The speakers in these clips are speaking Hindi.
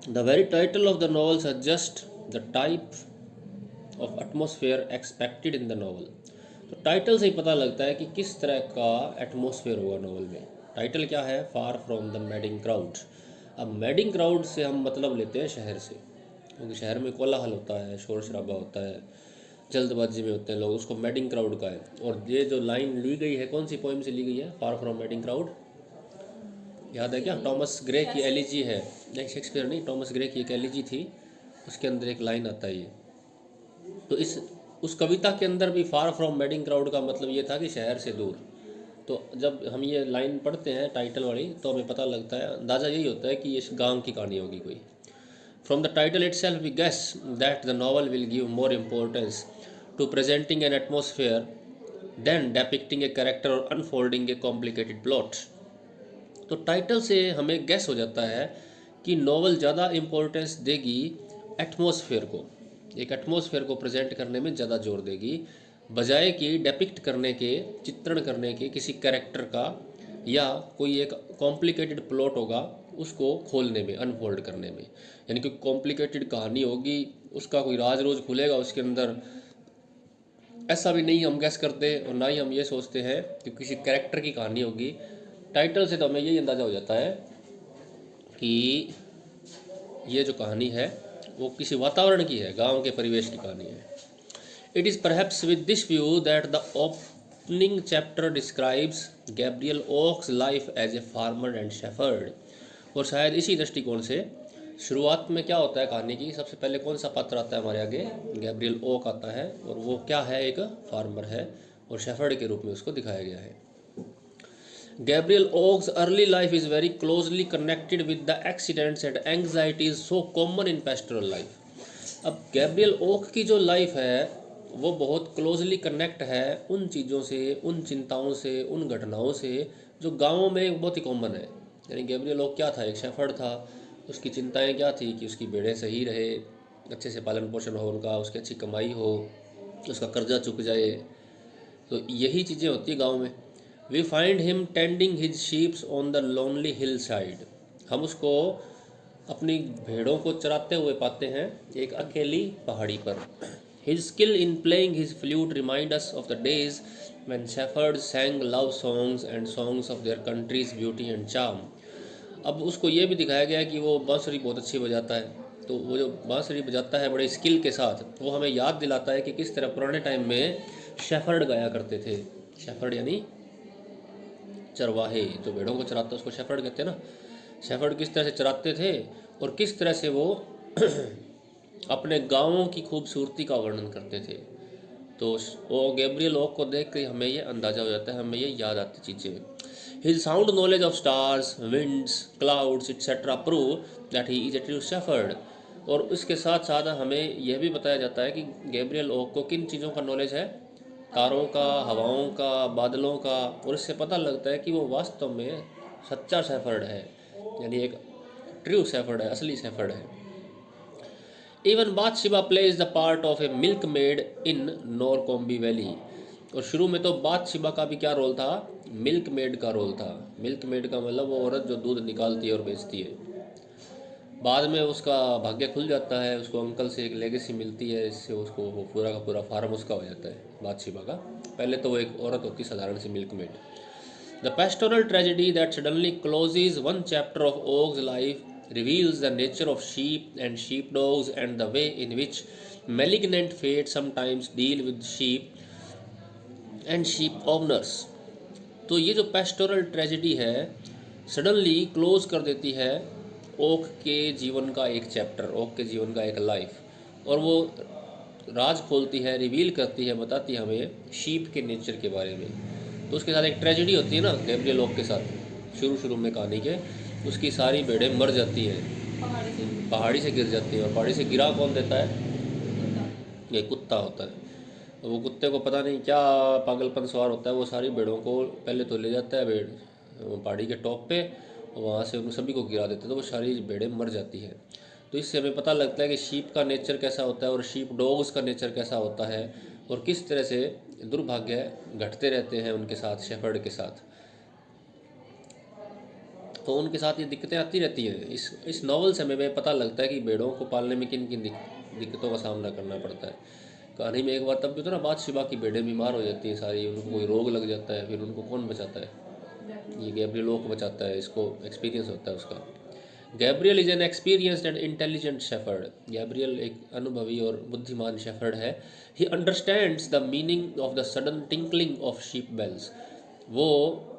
The very title of the novel suggests the type of atmosphere expected in the novel. तो टाइटल से ही पता लगता है कि किस तरह का एटमॉस्फेयर होगा नॉवल में। टाइटल क्या है? Far from the madding crowd. अब मैडिंग क्राउड से हम मतलब लेते हैं शहर से, क्योंकि शहर में कोलाहल होता है, शोर शराबा होता है, जल्दबाजी में होते हैं लोग, उसको मैडिंग क्राउड का है। और ये जो लाइन ली गई है कौन सी पोइम से ली गई है? Far from madding crowd. याद है क्या? टॉमस ग्रे की एलिजी है, नहीं शेक्सपियर नहीं, टॉमस ग्रे की एक एलिजी थी, उसके अंदर एक लाइन आता है ये। तो इस उस कविता के अंदर भी फार फ्रॉम मैडिंग क्राउड का मतलब ये था कि शहर से दूर। तो जब हम ये लाइन पढ़ते हैं टाइटल वाली तो हमें पता लगता है, अंदाज़ा यही होता है कि ये गांव की कहानी होगी कोई। From the title itself we guess that the novel will give more importance to presenting an atmosphere than depicting a character और अनफोल्डिंग ए कॉम्प्लिकेटेड प्लॉट। तो टाइटल से हमें गैस हो जाता है कि नॉवल ज़्यादा इम्पोर्टेंस देगी एटमॉस्फेयर को, एक एटमॉस्फेयर को प्रेजेंट करने में ज़्यादा जोर देगी, बजाय कि डेपिक्ट करने के, चित्रण करने के किसी कैरेक्टर का, या कोई एक कॉम्प्लिकेटेड प्लॉट होगा उसको खोलने में, अनफोल्ड करने में। यानी कि कॉम्प्लिकेटेड कहानी होगी, उसका कोई राज रोज खुलेगा उसके अंदर, ऐसा भी नहीं हम गैस करते, और ना ही हम ये सोचते हैं कि किसी कैरेक्टर की कहानी होगी। टाइटल से तो हमें यही अंदाज़ा हो जाता है कि ये जो कहानी है वो किसी वातावरण की है, गांव के परिवेश की कहानी है। It is perhaps with this view that the opening chapter describes Gabriel Oak's life as a farmer and shepherd. और शायद इसी दृष्टिकोण से शुरुआत में क्या होता है कहानी की, सबसे पहले कौन सा पात्र आता है हमारे आगे? गैब्रियल ओक आता है, और वो क्या है? एक फार्मर है, और शेफर्ड के रूप में उसको दिखाया गया है। Gabriel Oak's early life is very closely connected with the accidents and anxieties so common in pastoral life. अब गैब्रियल ओक की जो लाइफ है वो बहुत क्लोजली कनेक्ट है उन चीज़ों से, उन चिंताओं से, उन घटनाओं से जो गाँवों में बहुत ही कॉमन है। यानी गैब्रियल ओक क्या था? एक शेफर्ड था। उसकी चिंताएं क्या थी? कि उसकी भेड़ें सही रहे, अच्छे से पालन पोषण हो उनका, उसकी अच्छी कमाई हो, उसका कर्जा चुक जाए। तो यही चीज़ें होती है गाँव में। We find him tending his sheeps on the lonely hill side. हम उसको अपनी भेड़ों को चराते हुए पाते हैं एक अकेली पहाड़ी पर। His skill in playing his flute remind us of the days when shepherds sang love songs and songs of their country's beauty and charm. अब उसको ये भी दिखाया गया है कि वो बांसुरी बहुत अच्छी बजाता है। तो वो जो बांसुरी बजाता है बड़े स्किल के साथ, वो हमें याद दिलाता है कि किस तरह पुराने टाइम में शेफर्ड गाया करते थे। शेफर्ड यानी चरवाहे, जो भेड़ों को चराते उसको शेफर्ड कहते हैं ना। शेफर्ड किस तरह से चराते थे और किस तरह से वो अपने गाँवों की खूबसूरती का वर्णन करते थे। तो वो गैब्रियल ओक को देख कर हमें ये अंदाज़ा हो जाता है, हमें ये याद आती चीज़ें। His sound knowledge of stars, winds, clouds etcetera prove that he is A true shepherd. और उसके साथ साथ हमें यह भी बताया जाता है कि गैब्रियल ओक को किन चीज़ों का नॉलेज है? तारों का, हवाओं का, बादलों का। और इससे पता लगता है कि वो वास्तव में सच्चा शेफर्ड है, यानी एक ट्रू शेफर्ड है, असली शेफर्ड है। Even Bathsheba plays the part of a milkmaid in Norcombe valley. और शुरू में तो बाथशिबा का भी क्या रोल था? मिल्क मेड का रोल था। मिल्क मेड का मतलब वो औरत जो दूध निकालती है और बेचती है। बाद में उसका भाग्य खुल जाता है, उसको अंकल से एक लेगेसी मिलती है, इससे उसको वो पूरा का पूरा फार्म उसका हो जाता है बाथशिबा का। पहले तो वो एक औरत होती साधारण सी milkmaid. The pastoral tragedy that suddenly closes one chapter of Og's life reveals the nature of sheep and sheepdogs and the way in which malignant fate sometimes deal with sheep and sheep owners. तो ये जो पेस्टोरल ट्रेजेडी है सडनली क्लोज कर देती है ओक के जीवन का एक चैप्टर, ओक के जीवन का एक लाइफ, और वो राज खोलती है, रिवील करती है, बताती है हमें शीप के नेचर के बारे में। तो उसके साथ एक ट्रेजेडी होती है ना गैब्रियल ओक के साथ। शुरू शुरू में कहानी के उसकी सारी भेड़ें मर जाती हैं, पहाड़ी से गिर जाती हैं। और पहाड़ी से गिरा कौन देता है? ये कुत्ता होता है। वो कुत्ते को पता नहीं क्या पागलपन सवार होता है, वो सारी भेड़ों को पहले तो ले जाता है भेड़ पहाड़ी के टॉप पे, वहाँ से उन सभी को गिरा देते हैं, तो वो सारी भेड़ें मर जाती हैं। तो इससे हमें पता लगता है कि शीप का नेचर कैसा होता है और शीप डॉग्स का नेचर कैसा होता है, और किस तरह से दुर्भाग्य घटते रहते हैं उनके साथ, शेफर्ड के साथ। तो उनके साथ ये दिक्कतें आती रहती हैं। इस नावल से हमें पता लगता है कि भेड़ों को पालने में किन किन दिक्कतों का सामना करना पड़ता है। कहानी में एक बार तब भी तो ना, बादशिबा की भेड़ें बीमार हो जाती हैं सारी, उनको कोई रोग लग जाता है, फिर उनको कौन बचाता है? ये गैब्रियल को बचाता है, इसको एक्सपीरियंस होता है उसका। Gabriel is an experienced and intelligent shepherd. Gabriel एक अनुभवी और बुद्धिमान शेफर्ड है। He understands the meaning of the sudden tinkling of sheep bells. वो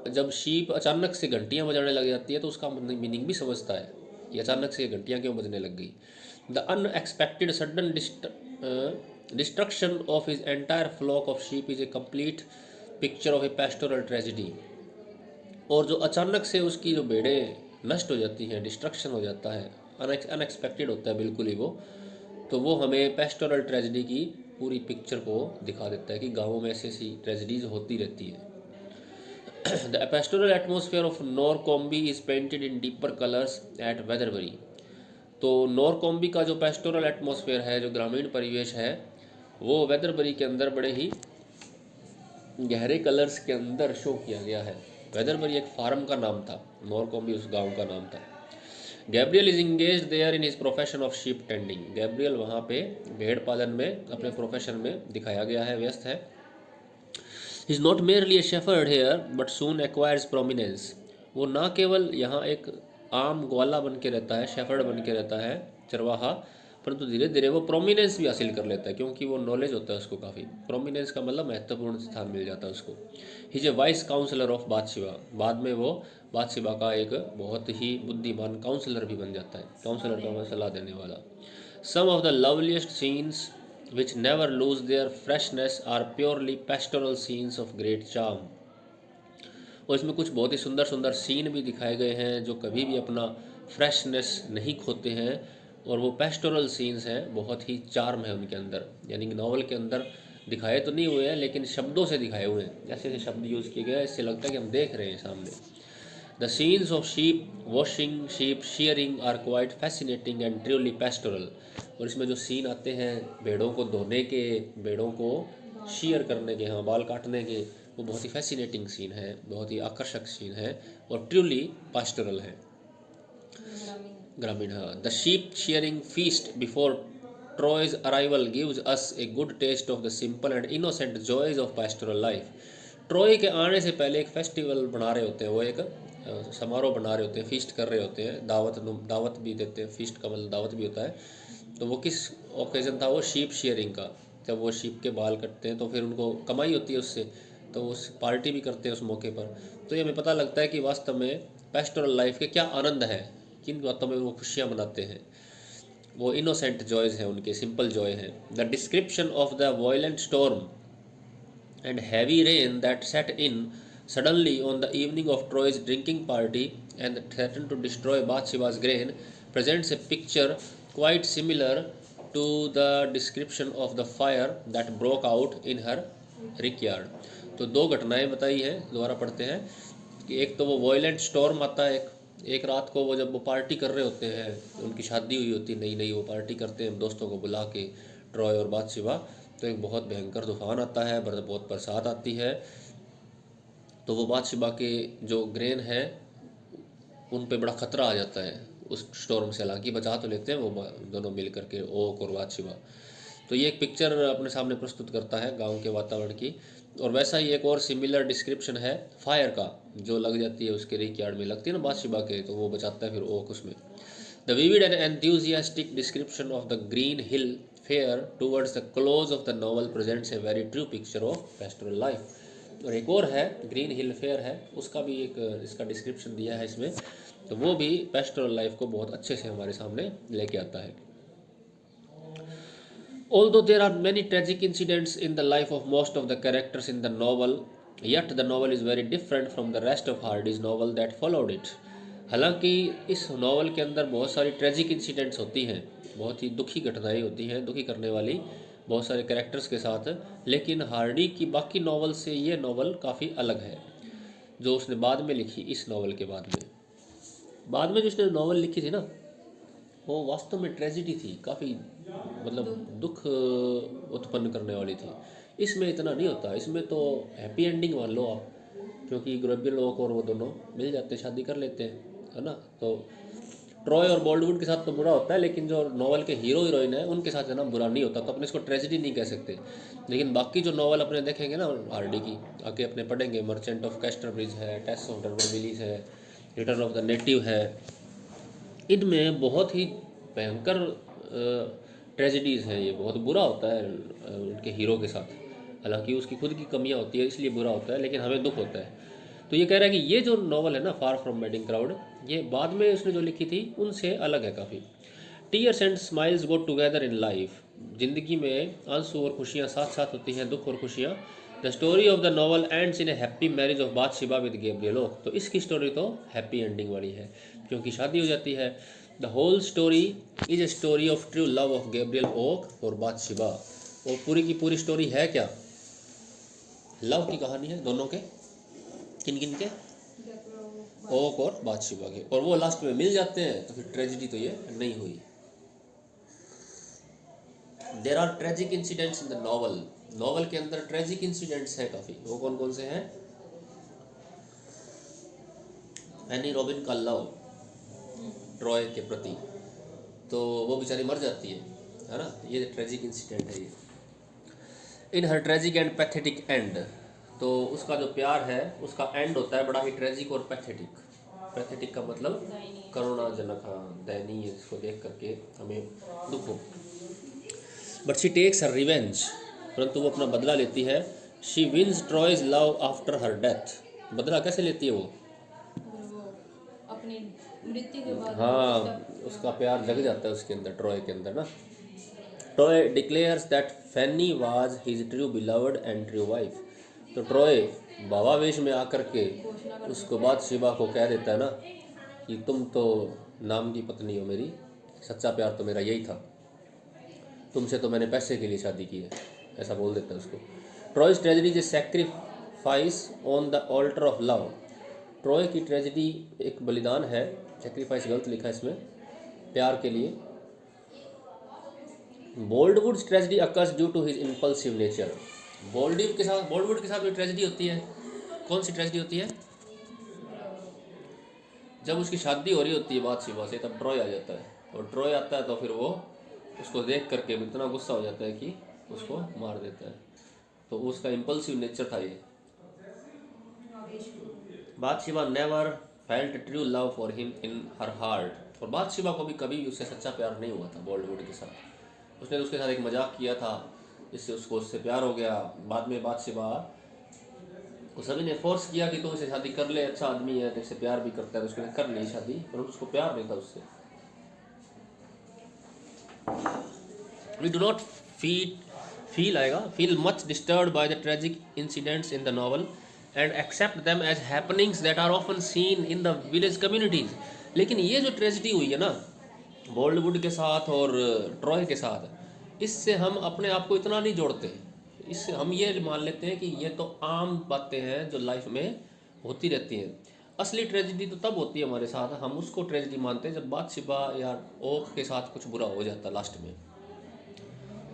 जब शीप अचानक से घंटियाँ बजाने लग जाती है तो उसका मीनिंग भी समझता है, ये अचानक से घंटियाँ क्यों बजने लग गई। The unexpected sudden destruction of his entire flock of sheep is a complete picture of a pastoral tragedy. और जो अचानक से उसकी जो भेड़ें नष्ट हो जाती हैं, डिस्ट्रक्शन हो जाता है, अनएक्सपेक्टेड होता है बिल्कुल ही वो, तो वो हमें पेस्टोरल ट्रेजिडी की पूरी पिक्चर को दिखा देता है कि गाँवों में ऐसी ऐसी ट्रेजिडीज होती रहती है। The pastoral atmosphere of Norcombe is painted in deeper colours at Weatherbury. तो नॉरकॉम्बी का जो पेस्टोरल एटमोसफियर है, जो ग्रामीण परिवेश है, वो वेदरबरी के अंदर बड़े ही गहरे कलर्स के अंदर शो किया गया है। वेदरबरी एक फार्म का नाम था, नॉरकॉम्बी उस गांव का नाम था। Gabriel is engaged there in his profession of sheep tending. Gabriel वहाँ पे भेड़ पालन में अपने प्रोफेशन में दिखाया गया है, व्यस्त है। He is not merely a shepherd here but soon acquires prominence. वो ना केवल यहाँ एक आम ग्वाला बन के रहता है, शेफर्ड बन के रहता है, चरवाहा, परंतु धीरे धीरे वो प्रोमिनेंस भी हासिल कर लेता है, क्योंकि वो नॉलेज होता है उसको काफ़ी। प्रोमिनेंस का मतलब महत्वपूर्ण स्थान मिल जाता है उसको। He is a wise counsellor of Bathsheba. बाद में वो बादशिबा का एक बहुत ही बुद्धिमान काउंसलर भी बन जाता है। काउंसलर का मतलब सलाह देने वाला। Some of the loveliest scenes which never lose their freshness are purely pastoral scenes of great charm। और इसमें कुछ बहुत ही सुंदर सुंदर सीन भी दिखाए गए हैं जो कभी भी अपना फ्रेशनेस नहीं खोते हैं, और वो पेस्टोरल सीन्स हैं, बहुत ही चार्म है उनके अंदर। यानी कि नावल के अंदर दिखाए तो नहीं हुए हैं, लेकिन शब्दों से दिखाए हुए हैं, ऐसे ऐसे शब्द यूज़ किए गए, इससे लगता है कि हम देख रहे हैं सामने। The scenes of sheep washing, sheep shearing are quite fascinating and truly pastoral. और इसमें जो सीन आते हैं भेड़ों को धोने के, भेड़ों को शेयर करने के, हाँ बाल काटने के, वो बहुत ही फैसिनेटिंग सीन है, बहुत ही आकर्षक सीन है और ट्रूली पेस्टोरल है, ग्रामीण। हाँ, the sheep shearing feast before Troy's arrival gives us a good taste of the simple and innocent joys of pastoral life. Troy के आने से पहले एक फेस्टिवल बना रहे होते हैं, वो एक समारोह बना रहे होते हैं, फीस्ट कर रहे होते हैं, दावत भी देते हैं, फीस्ट का मतलब दावत भी होता है। तो वो किस ओकेज़न था? वो शीप शेयरिंग का। जब वो शीप के बाल कटते हैं तो फिर उनको कमाई होती है उससे, तो उस पार्टी भी करते हैं उस मौके पर। तो ये हमें पता लगता है कि वास्तव में पेस्टोरल लाइफ के क्या आनंद है, किन बातों में वो खुशियाँ मनाते हैं। वो इनोसेंट जॉयज़ हैं उनके, सिंपल जॉय हैं। The description of the violent storm and heavy rain that set in suddenly on the evening of Troy's drinking party and threatened to destroy Bathsheba's grain presents a picture quite similar to the description of the fire that broke out in her rickyard। तो दो घटनाएं बताई हैं, दोबारा पढ़ते हैं कि एक तो वो वॉयलेंट स्टॉर्म आता है, एक रात को वो जब वो पार्टी कर रहे होते हैं, उनकी शादी हुई होती, नई नई वो पार्टी करते हैं दोस्तों को बुला के, ट्रॉय और बाथशेबा। तो एक बहुत भयंकर तूफान आता है, बहुत बरसात आती है, तो वो बाथशेबा के जो ग्रेन है उन पे बड़ा ख़तरा आ जाता है उस स्टॉर्म से। हालांकि बचा तो लेते हैं वो दोनों मिल करके, ओक और बाथशेबा। तो ये एक पिक्चर अपने सामने प्रस्तुत करता है गांव के वातावरण की। और वैसा ही एक और सिमिलर डिस्क्रिप्शन है फायर का, जो लग जाती है उसके रिकयार्ड में, लगती है ना बाथशेबा के, तो वो बचाता है फिर ओक उसमें। The vivid and enthusiastic description of the Green Hill fair towards the close of the novel presents a very true picture of pastoral life. और एक और है ग्रीन हिल फेयर है, उसका भी एक इसका डिस्क्रिप्शन दिया है इसमें, तो वो भी पेस्टोरल लाइफ को बहुत अच्छे से हमारे सामने लेके आता है। Although there are many tragic incidents in the life of most of the characters in the novel, yet the novel is very different from the rest of Hardy's novel that followed it। हालांकि इस नावल के अंदर बहुत सारी ट्रेजिक इंसिडेंट्स होती हैं, बहुत ही दुखी घटनाएं होती हैं, दुखी करने वाली, बहुत सारे कैरेक्टर्स के साथ, लेकिन हार्डी की बाकी नावल से ये नावल काफ़ी अलग है जो उसने बाद में लिखी। इस नावल के बाद में जो उसने नावल लिखी थी ना, वो वास्तव में ट्रेजिडी थी, काफ़ी मतलब दुख उत्पन्न करने वाली थी। इसमें इतना नहीं होता, इसमें तो हैप्पी एंडिंग मान लो आप, क्योंकि ग्रेबियल ओक और वो दोनों मिल जाते, शादी कर लेते हैं, है ना। तो ट्रॉय और बॉलीवुड के साथ तो बुरा होता है, लेकिन जो नॉवल के हीरो हीरोइन है उनके साथ है ना बुरा नहीं होता, तो अपने इसको ट्रेजेडी नहीं कह सकते। लेकिन बाकी जो नॉवल अपने देखेंगे ना हार्डी की, आके अपने पढ़ेंगे, मर्चेंट ऑफ कैस्टरब्रिज है, टेस ऑफ डरबरविलीज है, रिटर्न ऑफ द नेटिव है, इनमें बहुत ही भयंकर ट्रेजेडीज़ हैं। ये बहुत बुरा होता है उनके हीरो के साथ, हालांकि उसकी खुद की कमियां होती है इसलिए बुरा होता है, लेकिन हमें दुख होता है। तो ये कह रहा है कि ये जो नॉवल है ना फार फ्रॉम वेडिंग क्राउड, ये बाद में उसने जो लिखी थी उनसे अलग है काफ़ी। Tears and smiles go together in life, ज़िंदगी में आंसू और खुशियाँ साथ साथ होती हैं, दुख और खुशियाँ। The story of the novel ends in a happy marriage of Bathsheba with Gabriel Oak, तो इसकी स्टोरी तो हैप्पी एंडिंग वाली है क्योंकि शादी हो जाती है। The whole story is a story of true love of Gabriel Oak और बादशिबा, और पूरी की पूरी स्टोरी है क्या, लव की कहानी है दोनों के, किन किन के, ओक और बादशिबा के, और वो लास्ट में मिल जाते हैं, तो फिर ट्रेजिडी तो ये नहीं हुई। There are tragic incidents in the novel, novel के अंदर ट्रेजिक इंसिडेंट्स हैं काफ़ी। वो कौन कौन से हैं? एनी रॉबिन का लव ट्रॉय के प्रति, तो वो बेचारी मर जाती है ना, ये ट्रेजिक इंसिडेंट है ये। इन हर ट्रेजिक एंड पैथेटिक एंड, तो उसका जो प्यार है उसका एंड होता है बड़ा ही ट्रेजिक और पैथेटिक। पैथेटिक का मतलब करुणाजनक, हाँ दयनीय, इसको देख करके हमें दुख हो। But she takes her revenge, परंतु वो अपना बदला लेती है। She wins Troy's love after her death, बदला कैसे लेती है वो अपनी मृत्यु के बाद, हाँ उसका प्यार जग जाता है उसके अंदर, ट्रॉय के अंदर ना। Troy declares that Fanny was his true beloved and true wife, तो ट्रॉय भावावेश में आकर के उसको बादशिबा को कह देता है ना कि तुम तो नाम की पत्नी हो मेरी, सच्चा प्यार तो मेरा यही था, तुमसे तो मैंने पैसे के लिए शादी की है, ऐसा बोल देता है उसको। Troy's tragedy is a sacrifice on the altar of love, Troy की ट्रेजेडी एक बलिदान है, सैक्रिफाइस गलत लिखा है इसमें, प्यार के लिए। Boldwood tragedy occurs due to his impulsive nature, Boldwood के साथ भी ट्रेजेडी होती है। कौन सी ट्रेजेडी होती है? जब उसकी शादी हो रही होती है बादशिबा से, तब ट्रॉय आ जाता है, और ट्रॉय आता है तो फिर वो उसको देख करके इतना गुस्सा हो जाता है कि उसको मार देता है, तो उसका इम्पल्सिव नेचर था ये। Bathsheba never felt true love for him in her heart, और बादशिबा को भी कभी उससे सच्चा प्यार नहीं हुआ था बॉलीवुड के साथ। उसने उसके साथ एक मजाक किया था जिससे उसको उससे प्यार हो गया। बाद में बादशिबा को सभी ने फोर्स किया कि तू उससे शादी कर ले, अच्छा आदमी है, तेरे से प्यार भी करता है, तो उसने कर ली शादी, पर उसको प्यार नहीं था उससे। We do not feel much disturbed by the tragic incidents in the novel and accept them as happenings that are often seen in the village communities, लेकिन ये जो ट्रेजिडी हुई है ना बॉलीवुड के साथ और ट्रॉय के साथ, इससे हम अपने आप को इतना नहीं जोड़ते, इससे हम ये मान लेते हैं कि ये तो आम बातें हैं जो लाइफ में होती रहती हैं। असली ट्रेजिडी तो तब होती है हमारे साथ, हम उसको ट्रेजिडी मानते हैं जब बादशिबा या ओक के साथ कुछ बुरा हो जाता लास्ट में।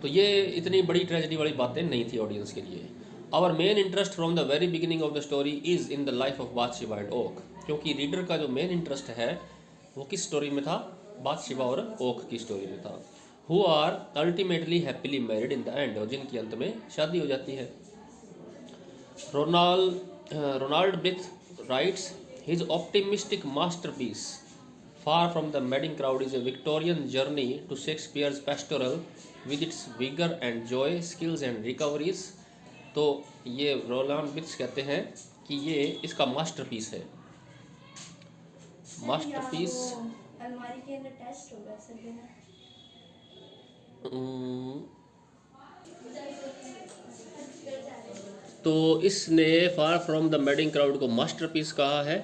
तो ये इतनी बड़ी ट्रेजेडी वाली बातें नहीं थी ऑडियंस के लिए। Our main interest from the very beginning of the story is in the life of Bathsheba and Oak, क्योंकि रीडर का जो मेन इंटरेस्ट है वो किस स्टोरी में था? बादशिबा और ओक की स्टोरी में था। Who are ultimately happily married in the end, और जिनकी अंत में शादी हो जाती है। Ronald Brith writes his optimistic masterpiece Far from the Wedding Crowd is a Victorian journey to Shakespeare's pastoral with its vigor and joy, skills and recoveries। तो ये रोनाल्ड ब्रिथ कहते हैं कि ये इसका मास्टरपीस है। मास्टरपीस अलमारी के अंदर टेस्ट होगा सर देना। तो इसने far from the wedding crowd को मास्टरपीस कहा है,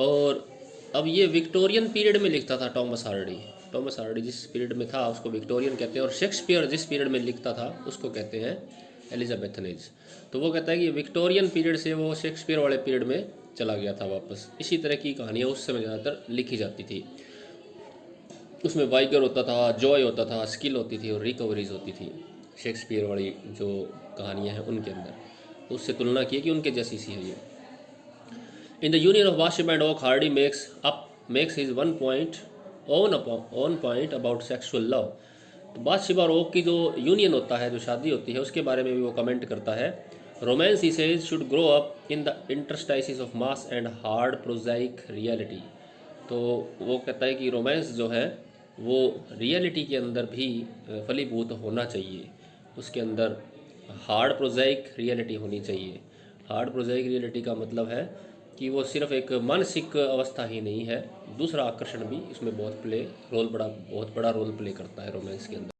और अब ये विक्टोरियन पीरियड में लिखता था टॉमस हार्डी जिस पीरियड में था उसको विक्टोरियन कहते हैं, और शेक्सपियर जिस पीरियड में लिखता था उसको कहते हैं एलिजाबेथनेज। तो वो कहता है कि विक्टोरियन पीरियड से वो शेक्सपियर वाले पीरियड में चला गया था वापस। इसी तरह की कहानियाँ उस समय ज़्यादातर लिखी जाती थी, उसमें वाइगर होता था, जॉय होता था, स्किल होती थी और रिकवरीज होती थी। शेक्सपियर वाली जो कहानियाँ हैं उनके अंदर, तो उससे तुलना की कि उनके जैसी सी है ये। In the union of Bathsheba and Oak Hardy makes his one point about sexual love. तो बाथशेबा और ओक की जो यूनियन होता है, जो शादी होती है, उसके बारे में भी वो कमेंट करता है। Romance he says should grow up in the interstices of mass and hard prosaic reality. तो वो कहता है कि रोमांस जो है वो रियलिटी के अंदर भी फलीभूत होना चाहिए, उसके अंदर हार्ड प्रोजाइक रियलिटी होनी चाहिए। हार्ड प्रोजाइक रियलिटी का मतलब है कि वो सिर्फ एक मानसिक अवस्था ही नहीं है, दूसरा आकर्षण भी इसमें बहुत बड़ा रोल प्ले करता है रोमांस के अंदर।